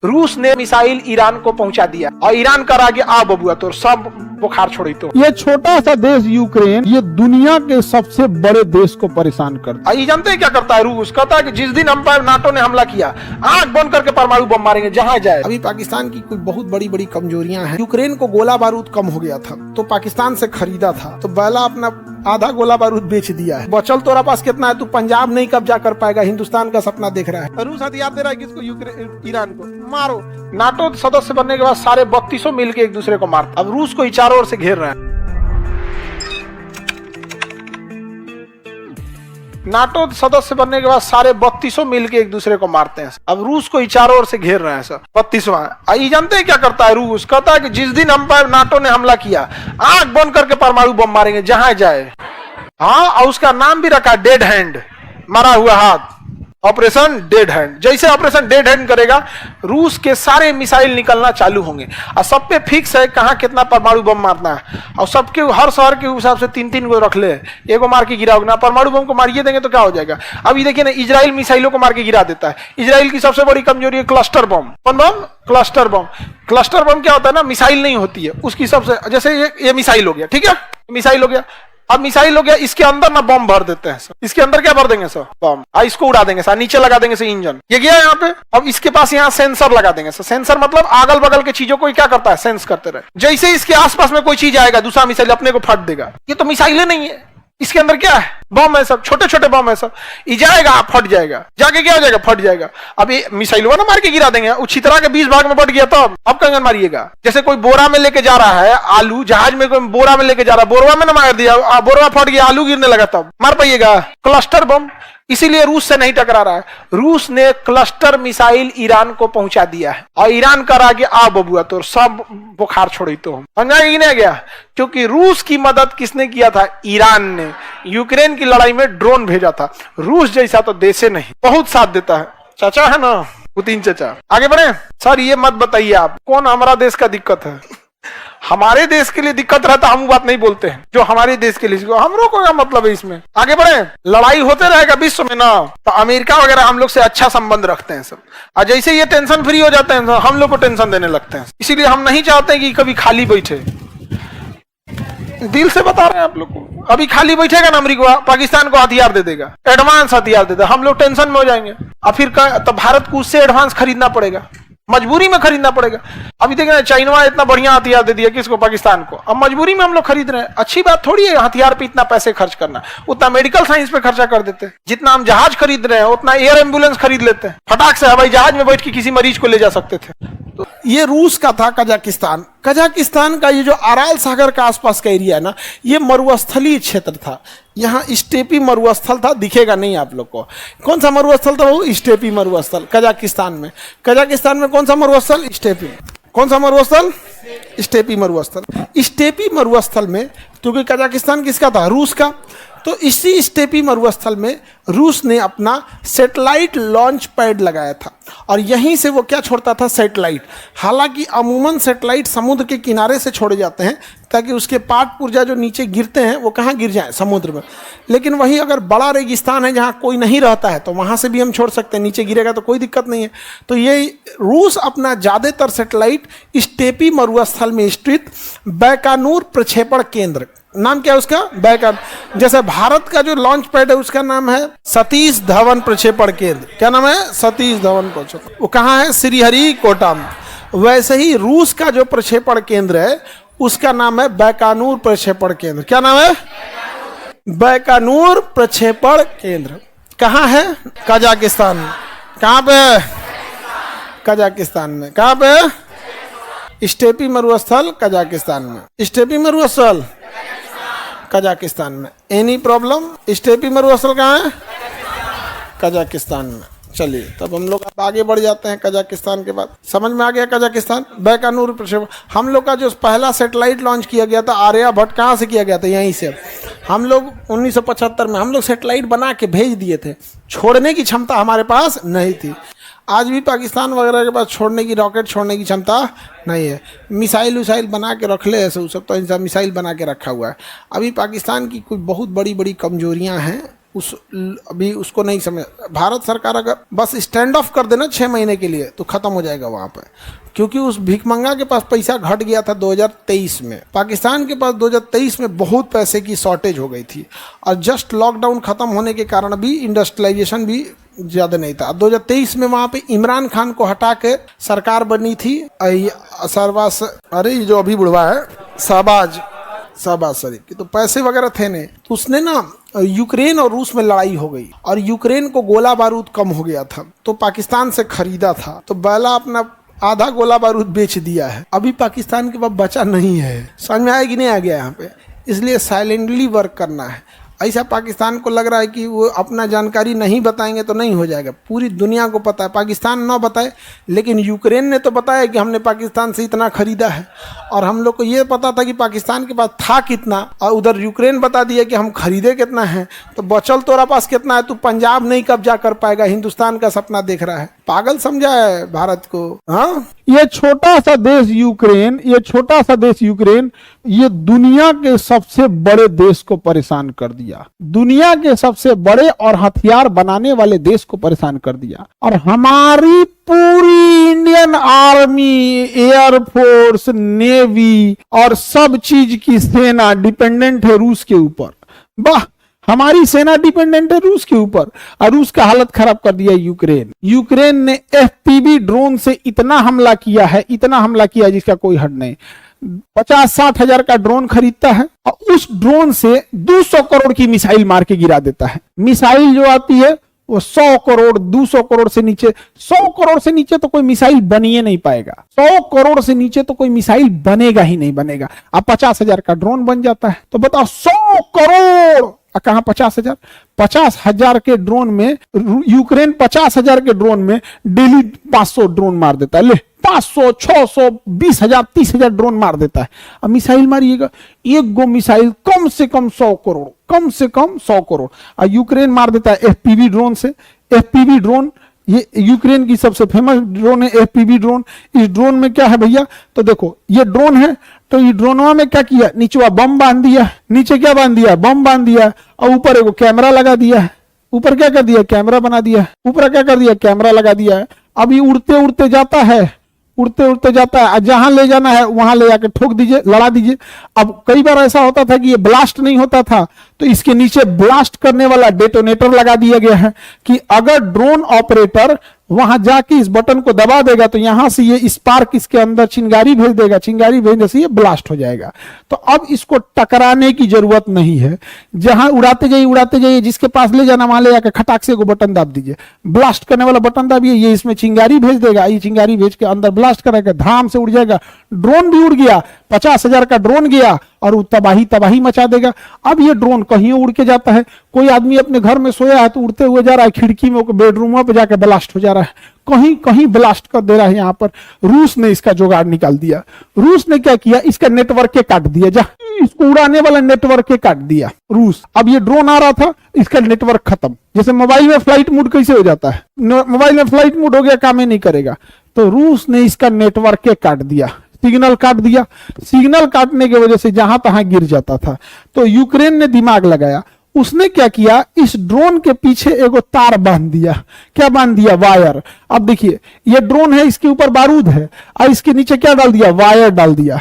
रूस ने missile Iran को पहुंचा दिया और ईरान कर आगे आ बबुआ तो सब बुखार छोड़ी। तो ये छोटा सा देश यूक्रेन ये दुनिया के सबसे बड़े देश को परेशान करता ये जानते हैं क्या करता है रूस? कहता है कि जिस दिन हम पर नाटो ने हमला किया आंख बंद करके परमाणु बम मारेंगे जहां जाए। अभी पाकिस्तान की कुछ बहुत बड़ी बड़ी कमजोरियां हैं। यूक्रेन को गोला बारूद कम हो गया था तो पाकिस्तान से खरीदा था तो पहला अपना आधा गोला बारूद बेच दिया है। बचल तोरा पास कितना है? तू पंजाब नहीं कब्जा कर पाएगा। हिंदुस्तान का सपना देख रहा है। रूस हथियार दे रहा है किसको? ईरान को। मारो। नाटो सदस्य बनने के बाद सारे 32 मिलकर एक दूसरे को मारते। अब रूस को ही चारों ओर से घेर रहे हैं। नाटो सदस्य बनने के बाद सारे 32 मिलकर एक दूसरे को मारते हैं। अब रूस को ही चारों ओर से घेर रहे हैं सर। 32वां ये जानते हैं क्या करता है रूस? कहता है कि जिस दिन हम पर नाटो ने हमला किया आंख बंद करके परमाणु बम मारेंगे जहां जाए। हाँ, और उसका नाम भी रखा डेड हैंड, मरा हुआ हाथ। Operation dead hand. जैसे ऑपरेशन डेड हैंड करेगा रूस के सारे मिसाइल निकलना चालू होंगे और सब पे फिक्स है कहां कितना परमाणु बम मारना है। और सबके हर शहर के हिसाब से 3-3 को रख ले। एगो मार के गिराओगे ना, परमाणु बम को मारिए देंगे तो क्या हो जाएगा? अभी देखिए ना, इजराइल मिसाइलों को मार के गिरा देता है। इजराइल की सबसे बड़ी कमजोरी है क्लस्टर बम। कौन बम? Cluster bomb. क्लस्टर बम क्या होता है ना, मिसाइल नहीं होती है उसकी सबसे, जैसे ये मिसाइल हो गया, ठीक है, मिसाइल हो गया। अब मिसाइल हो गया, इसके अंदर ना बम भर देते हैं सर। इसके अंदर क्या भर देंगे सर? बम। इसको उड़ा देंगे सर, नीचे लगा देंगे सर इंजन। ये गया यहाँ पे। अब इसके पास यहाँ सेंसर लगा देंगे सर। सेंसर मतलब अगल बगल के चीजों को क्या करता है? सेंस करते रहे। जैसे इसके आसपास में कोई चीज आएगा दूसरा मिसाइल अपने को फट देगा। ये तो मिसाइल नहीं है, इसके अंदर क्या है? बम है सब, छोटे छोटे बम है सब। ये जाएगा फट जाएगा, जाके क्या हो जाएगा? फट जाएगा। अब ये मिसाइल ना मार के गिरा देंगे। छितरा के 20 भाग में बट गया तो अब कंगन मारिएगा। जैसे कोई बोरा में लेके जा रहा है आलू, जहाज में कोई बोरा में लेके जा रहा है, बोरवा में ना मार दिया, बोरवा फट गया, आलू गिरने लगा, तब मार पाइएगा? Cluster bomb. इसीलिए रूस से नहीं टकरा रहा है। रूस ने क्लस्टर मिसाइल ईरान को पहुंचा दिया है और ईरान कर आगे आ बबुआ तो सब बुखार छोड़ी। तो समझा कि नहीं गया? क्योंकि रूस की मदद किसने किया था? ईरान ने। यूक्रेन की लड़ाई में ड्रोन भेजा था। रूस जैसा तो देशे नहीं, बहुत साथ देता है। चाचा है ना पुतिन चाचा। आगे बढ़े सर। ये मत बताइए आप कौन हमारा देश का दिक्कत है। हमारे देश के लिए दिक्कत रहता हम बात नहीं बोलते हैं। जो हमारे देश के लिए, हम लोग को क्या मतलब है इसमें? आगे बढ़े। लड़ाई होते रहेगा विश्व में ना, तो अमेरिका वगैरह हम लोग से अच्छा संबंध रखते हैं सब। और जैसे ये टेंशन फ्री हो जाते हैं तो हम लोग को टेंशन देने लगते हैं। इसीलिए हम नहीं चाहते कि कभी खाली बैठे। दिल से बता रहे हैं आप लोग को। अभी खाली बैठेगा ना अमेरिका, पाकिस्तान को हथियार दे देगा, एडवांस हथियार दे देगा, हम लोग टेंशन में हो जाएंगे। और फिर तो भारत को उससे एडवांस खरीदना पड़ेगा, मजबूरी में खरीदना पड़ेगा। अभी देखना चाइना इतना बढ़िया हथियार दे दिया किसको? पाकिस्तान को। अब मजबूरी में हम लोग खरीद रहे हैं। अच्छी बात थोड़ी है हथियार पे इतना पैसे खर्च करना। उतना मेडिकल साइंस पे खर्चा कर देते हैं। जितना हम जहाज खरीद रहे हैं उतना एयर एम्बुलेंस खरीद लेते हैं। फटाक से हवाई जहाज में बैठ के किसी मरीज को ले जा सकते थे। तो ये रूस का था कजाकिस्तान। कजाकिस्तान का ये जो अराल सागर का आसपास का एरिया है ना, ये मरुस्थलीय क्षेत्र था। यहाँ स्टेपी मरुस्थल था, दिखेगा नहीं आप लोग को। कौन सा मरुस्थल था वो? स्टेपी मरुस्थल कजाकिस्तान में। कजाकिस्तान में कौन सा मरुस्थल? स्टेपी। कौन सा मरुस्थल? स्टेपी मरुस्थल। स्टेपी मरुस्थल में, क्योंकि कजाकिस्तान किसका था? रूस का। तो इसी स्टेपी मरुस्थल में रूस ने अपना सैटेलाइट लॉन्च पैड लगाया था और यहीं से वो क्या छोड़ता था? सैटेलाइट। हालांकि अमूमन सैटेलाइट समुद्र के किनारे से छोड़े जाते हैं ताकि उसके पाट पुर्जा जो नीचे गिरते हैं वो कहाँ गिर जाए? समुद्र में। लेकिन वही अगर बड़ा रेगिस्तान है जहाँ कोई नहीं रहता है तो वहाँ से भी हम छोड़ सकते हैं, नीचे गिरेगा तो कोई दिक्कत नहीं है। तो ये रूस अपना ज़्यादातर सैटेलाइट स्टेपी मरुस्थल में स्थित बैकानूर प्रक्षेपण केंद्र, नाम क्या है उसका? बैकानूर। जैसे भारत का जो लॉन्च पैड है उसका नाम है सतीश धवन प्रक्षेपण केंद्र। क्या नाम है? सतीश धवन प्रक्षेपण। वो कहाँ है? श्रीहरिकोटा में। वैसे ही रूस का जो प्रक्षेपण केंद्र है उसका नाम है बैकानूर प्रक्षेपण केंद्र। क्या नाम है? बैकानूर प्रक्षेपण केंद्र। कहाँ है? कजाकिस्तान में। कहाँ पे? कजाकिस्तान में। कहाँ पे? स्टेपी मरुस्थल कजाकिस्तान में। स्टेपी मरुस्थल कजाकिस्तान में। Any problem? स्टेपी मरुस्थल कहाँ है? कजाकिस्तान में। चलिए तब हम लोग अब आगे बढ़ जाते हैं। कजाकिस्तान के बाद समझ में आ गया कजाकिस्तान। बैकानूर प्रक्षेपण। हम लोग का जो पहला सैटेलाइट लॉन्च किया गया था आर्यभट्ट, कहाँ से किया गया था? यहीं से। हम लोग 1975 में हम लोग सैटेलाइट बना के भेज दिए थे। छोड़ने की क्षमता हमारे पास नहीं थी। आज भी पाकिस्तान वगैरह के पास छोड़ने की, रॉकेट छोड़ने की क्षमता नहीं है। मिसाइल उसाइल बना के रख ले ऐसे, सब तो इंसान मिसाइल बना के रखा हुआ है। अभी पाकिस्तान की कुछ बहुत बड़ी बड़ी कमजोरियां हैं। उस अभी उसको नहीं समझ। भारत सरकार अगर बस स्टैंड ऑफ कर देना 6 महीने के लिए तो खत्म हो जाएगा वहाँ पे, क्योंकि उस भिखमंगा के पास पैसा घट गया था 2023 में। पाकिस्तान के पास 2023 में बहुत पैसे की शॉर्टेज हो गई थी और जस्ट लॉकडाउन खत्म होने के कारण भी इंडस्ट्रियलाइजेशन भी ज़्यादा नहीं था। 2023 में वहाँ पे इमरान खान को हटा के सरकार बनी थी सरवास, अरे ये जो अभी बुढ़वा है शहबाज शरीफ की, तो पैसे वगैरह थे नहीं, तो उसने ना यूक्रेन और रूस में लड़ाई हो गई और यूक्रेन को गोला बारूद कम हो गया था तो पाकिस्तान से खरीदा था, तो बैला अपना आधा गोला बारूद बेच दिया है। अभी पाकिस्तान के पास बचा नहीं है। समझ में आया कि नहीं आ गया यहाँ पे? इसलिए साइलेंटली वर्क करना है। ऐसा पाकिस्तान को लग रहा है कि वो अपना जानकारी नहीं बताएंगे तो नहीं हो जाएगा। पूरी दुनिया को पता है, पाकिस्तान ना बताए लेकिन यूक्रेन ने तो बताया कि हमने पाकिस्तान से इतना खरीदा है, और हम लोग को ये पता था कि पाकिस्तान के पास था कितना, और उधर यूक्रेन बता दिया कि हम खरीदे कितना है, तो बचल तोरा पास कितना है, तू पंजाब नहीं कब्जा कर पाएगा, हिंदुस्तान का सपना देख रहा है। पागल समझा है भारत को। हाँ, ये छोटा सा देश यूक्रेन ये दुनिया के सबसे बड़े देश को परेशान कर दिया, दुनिया के सबसे बड़े और हथियार बनाने वाले देश को परेशान कर दिया। और हमारी पूरी इंडियन आर्मी, एयरफोर्स, नेवी और सब चीज की सेना डिपेंडेंट है रूस के ऊपर। वाह, हमारी सेना डिपेंडेंट है रूस के ऊपर, और रूस का हालत खराब कर दिया यूक्रेन ने FPV ड्रोन से इतना हमला किया है जिसका कोई हद नहीं। 50-60 हजार का ड्रोन खरीदता है और उस ड्रोन से 200 करोड़ की मिसाइल मार के गिरा देता है। मिसाइल जो आती है वो 100 करोड़ 200 करोड़ से नीचे, 100 करोड़ से नीचे तो कोई मिसाइल बन ही नहीं पाएगा। 100 करोड़ से नीचे तो कोई मिसाइल बनेगा ही नहीं बनेगा। अब 50 हजार का ड्रोन बन जाता है, तो बताओ 100 करोड़ कहां 50 हजार? 50 हजार के ड्रोन में यूक्रेन 50 हजार के ड्रोन में डेली 500 ड्रोन मार देता है। ले 500, 600, 20 हजार, 30 हजार ड्रोन मार देता है। अब मिसाइल मारिएगा, एक गो मिसाइल कम से कम 100 करोड़, और यूक्रेन मार देता है FPV ड्रोन से। FPV ड्रोन ये यूक्रेन की सबसे फेमस ड्रोन है FPV ड्रोन। इस ड्रोन में क्या है भैया, तो देखो ये ड्रोन है, तो ये ड्रोनवा में क्या किया, नीचे बम बांध दिया, नीचे क्या बांध दिया, बम बांध दिया, और ऊपर एगो कैमरा लगा दिया है। ऊपर क्या कर दिया, कैमरा बना दिया है, ऊपर क्या कर दिया, कैमरा लगा दिया है। अब ये उड़ते उड़ते जाता है, जहां ले जाना है वहां ले जाके ठोक दीजिए, लड़ा दीजिए। अब कई बार ऐसा होता था कि ये ब्लास्ट नहीं होता था, तो इसके नीचे ब्लास्ट करने वाला डेटोनेटर लगा दिया गया है कि अगर ड्रोन ऑपरेटर वहां जाके इस बटन को दबा देगा तो यहां से ये स्पार्क इसके अंदर चिंगारी भेज देगा, चिंगारी भेजने से ये ब्लास्ट हो जाएगा। तो अब इसको टकराने की जरूरत नहीं है, जहां उड़ाते जाइए, जिसके पास ले जाना वहां ले जाकर खटाक से को बटन दाब दीजिए, ब्लास्ट करने वाला बटन दाबिए, ये इसमें चिंगारी भेज देगा, ये चिंगारी भेज के अंदर ब्लास्ट करेगा, धाम से उड़ जाएगा। ड्रोन भी उड़ गया, 50 हजार का ड्रोन गया और वो तबाही मचा देगा। अब ये ड्रोन कहीं उड़ के जाता है, कोई आदमी अपने घर में सोया है तो उड़ते हुए जा रहा है, खिड़की में बेडरूम पे जाके ब्लास्ट हो जा रहा है, कहीं ब्लास्ट कर दे रहा है। यहाँ पर रूस ने इसका जुगाड़ निकाल दिया। रूस ने क्या किया, इसका नेटवर्क के काट दिया, इसको उड़ाने वाला नेटवर्क के काट दिया रूस। अब ये ड्रोन आ रहा था, इसका नेटवर्क खत्म। जैसे मोबाइल में फ्लाइट मोड कैसे हो जाता है, मोबाइल में फ्लाइट मोड हो गया, काम ही नहीं करेगा, तो रूस ने इसका नेटवर्क के काट दिया, सिग्नल काट दिया। सिग्नल काटने की वजह से जहां तहां गिर जाता था। तो यूक्रेन ने दिमाग लगाया, उसने क्या किया, इस ड्रोन के पीछे एगो तार बांध दिया। क्या बांध दिया, वायर। अब देखिए ये ड्रोन है, इसके ऊपर बारूद है, और इसके नीचे क्या डाल दिया, वायर डाल दिया।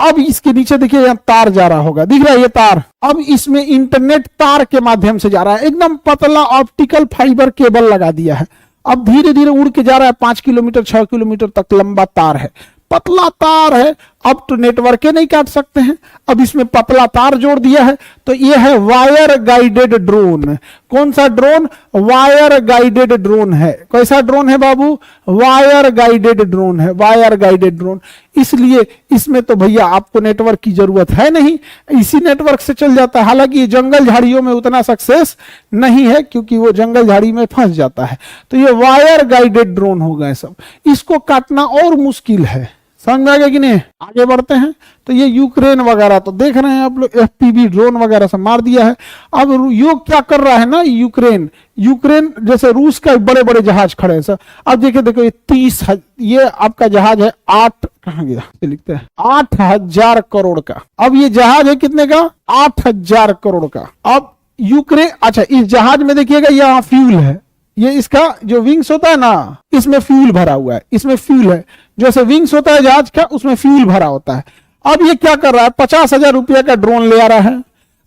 अब इसके नीचे देखिए यहाँ तार जा रहा होगा, दिख रहा है ये तार। अब इसमें इंटरनेट तार के माध्यम से जा रहा है, एकदम पतला ऑप्टिकल फाइबर केबल लगा दिया है। अब धीरे धीरे उड़ के जा रहा है, 5 किलोमीटर 6 किलोमीटर तक लंबा तार है, पतला तार है। अब तो नेटवर्क नहीं काट सकते हैं, अब इसमें पतला तार जोड़ दिया है, तो ये है वायर गाइडेड ड्रोन। कौन सा ड्रोन, वायर गाइडेड ड्रोन है। कैसा ड्रोन है बाबू, वायर गाइडेड ड्रोन है, वायर गाइडेड ड्रोन। इसलिए इसमें तो भैया आपको नेटवर्क की जरूरत है नहीं, इसी नेटवर्क से चल जाता है। हालांकि ये जंगल झाड़ियों में उतना सक्सेस नहीं है, क्योंकि वो जंगल झाड़ी में फंस जाता है। तो ये वायर गाइडेड ड्रोन हो गए सब, इसको काटना और मुश्किल है। समझ में आ गया कि नहीं। आगे बढ़ते हैं, तो ये यूक्रेन वगैरह तो देख रहे हैं आप लोग, FPV ड्रोन वगैरह से मार दिया है। अब योग क्या कर रहा है ना, यूक्रेन जैसे रूस का बड़े बड़े जहाज खड़े हैं सर। अब देखो ये 30, ये आपका जहाज है 8, कहां गया, लिखते हैं 8000 करोड़ का। अब ये जहाज है कितने का, 8000 करोड़ का। अब यूक्रेन, अच्छा इस जहाज में देखिएगा यहाँ फ्यूल है, ये इसका जो विंग्स होता है ना, इसमें फ्यूल भरा हुआ है, इसमें फ्यूल है, जैसे विंग्स होता है जहाज का उसमें फ्यूल भरा होता है। अब ये क्या कर रहा है, 50,000 रुपया का ड्रोन ले आ रहा है,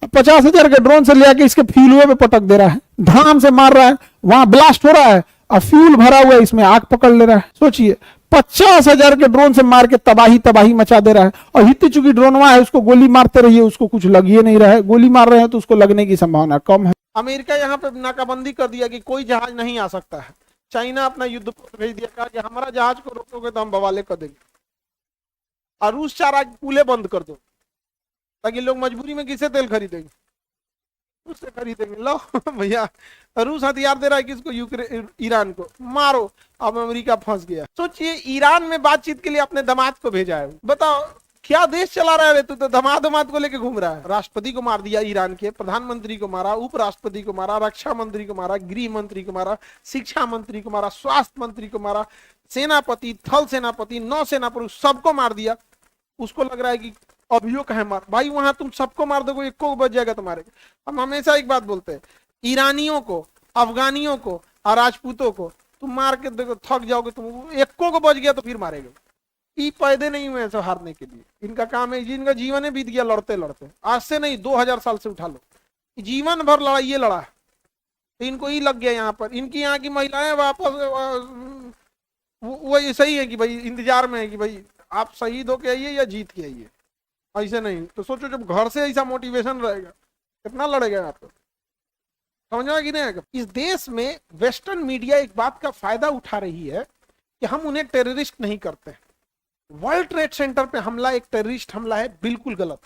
50,000 के ड्रोन से ले आके इसके फ्यूल पे पटक दे रहा है, धाम से मार रहा है, वहां ब्लास्ट हो रहा है, अब फ्यूल भरा हुआ है, इसमें आग पकड़ ले रहा है। सोचिए 50,000 के ड्रोन से मार के तबाही मचा दे रहा है, और हित्ती चुकी ड्रोनवा है, उसको गोली मारते रहिए, उसको कुछ लग ही नहीं रहा है, गोली मार रहे हैं तो उसको लगने की संभावना कम है। अमेरिका यहाँ पे नाकाबंदी कर दिया कि कोई जहाज नहीं आ सकता है। चाइना अपना युद्धपोत भेज दिया, कहा कि हमारा जहाज को रोकोगे तो हम बवाले कर देंगे। और रूस चाह रहा है कि पुले बंद कर दो, ताकि लोग मजबूरी में किसे तेल खरीदेंगे, उससे खरीदेंगे। लो भैया, रूस हथियार दे रहा है किसको, ईरान को, मारो। अब अमेरिका फंस गया। सोचिए ईरान में बातचीत के लिए अपने दामाद को भेजा है, बताओ क्या देश चला रहा है तू, तो दामाद को लेके घूम रहा है। राष्ट्रपति को मार दिया ईरान के, प्रधानमंत्री को मारा, उपराष्ट्रपति को मारा, रक्षा मंत्री को मारा, गृह मंत्री को मारा, शिक्षा मंत्री को मारा, स्वास्थ्य मंत्री को मारा, सेनापति, थल सेनापति, नौसेना प्रमुख, सबको मार दिया। उसको लग रहा है कि अभियोग है मार, भाई वहां तुम सबको मार दोगे, एक को बच जाएगा तुम्हारे। हम हमेशा एक बात बोलते हैं, ईरानियों को, अफगानियों को और राजपूतों को तुम मार के देखो, थक जाओगे तुम, एक को बच गया तो फिर मारेगा। ये पैदे नहीं हुए ऐसे हारने के लिए, इनका काम है, जिनका जीवन है बीत गया लड़ते लड़ते, आज से नहीं 2000 साल से उठा लो, जीवन भर लड़ा, ये लड़ा है, तो इनको ही लग गया यहाँ पर। इनकी यहाँ की महिलाएं वापस वो सही है कि भाई इंतजार में है कि भाई आप शहीद होके आइए या जीत के आइए, ऐसे नहीं। तो सोचो जब घर से ऐसा मोटिवेशन रहेगा, कितना लड़ेगा यहाँ पर, समझ में कि नहीं। इस देश में वेस्टर्न मीडिया एक बात का फायदा उठा रही है कि हम उन्हें टेररिस्ट नहीं करते। वर्ल्ड ट्रेड सेंटर पे हमला एक टेररिस्ट हमला है, बिल्कुल गलत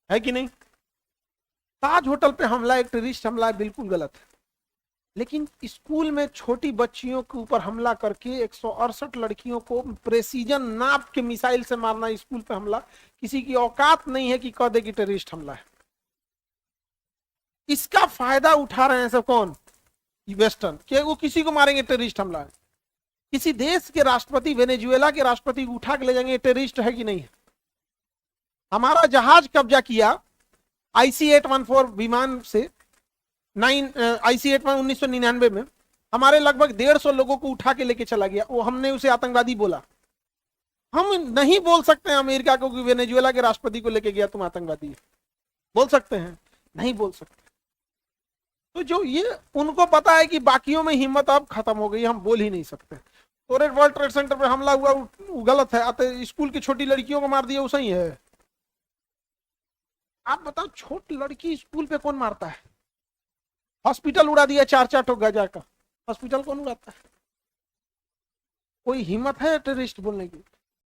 है कि नहीं। ताज होटल पे हमला एक टेररिस्ट हमला है, बिल्कुल गलत है। लेकिन स्कूल में छोटी बच्चियों के ऊपर हमला करके 168 लड़कियों को प्रेसीजन नाप के मिसाइल से मारना, स्कूल पे हमला, किसी की औकात नहीं है कि कह दे कि टेररिस्ट हमला है। इसका फायदा उठा रहे हैं सब कौन, वेस्टर्न, कि वो किसी को मारेंगे टेररिस्ट हमला है। किसी देश के राष्ट्रपति, वेनेजुएला के राष्ट्रपति को उठा के ले जाएंगे, टेररिस्ट है कि नहीं है। हमारा जहाज कब्जा किया IC-814 विमान से, IC-814 1999 में, हमारे लगभग 150 लोगों को उठा के लेके चला गया, वो हमने उसे आतंकवादी बोला। हम नहीं बोल सकते हैं अमेरिका को कि वेनेजुएला के राष्ट्रपति को लेके गया तुम आतंकवादी है, बोल सकते हैं, नहीं बोल सकते। तो जो ये उनको पता है कि बाकियों में हिम्मत अब खत्म हो गई, हम बोल ही नहीं सकते। तो वर्ल्ड ट्रेड सेंटर पे हमला हुआ, वो गलत है, आते स्कूल की छोटी लड़कियों को मार दिया, वो सही है। आप बताओ छोटी लड़की स्कूल पे कौन मारता है। हॉस्पिटल उड़ा दिया 4-4 ठो गजा का, हॉस्पिटल कौन उड़ाता है। कोई हिम्मत है टेररिस्ट बोलने की।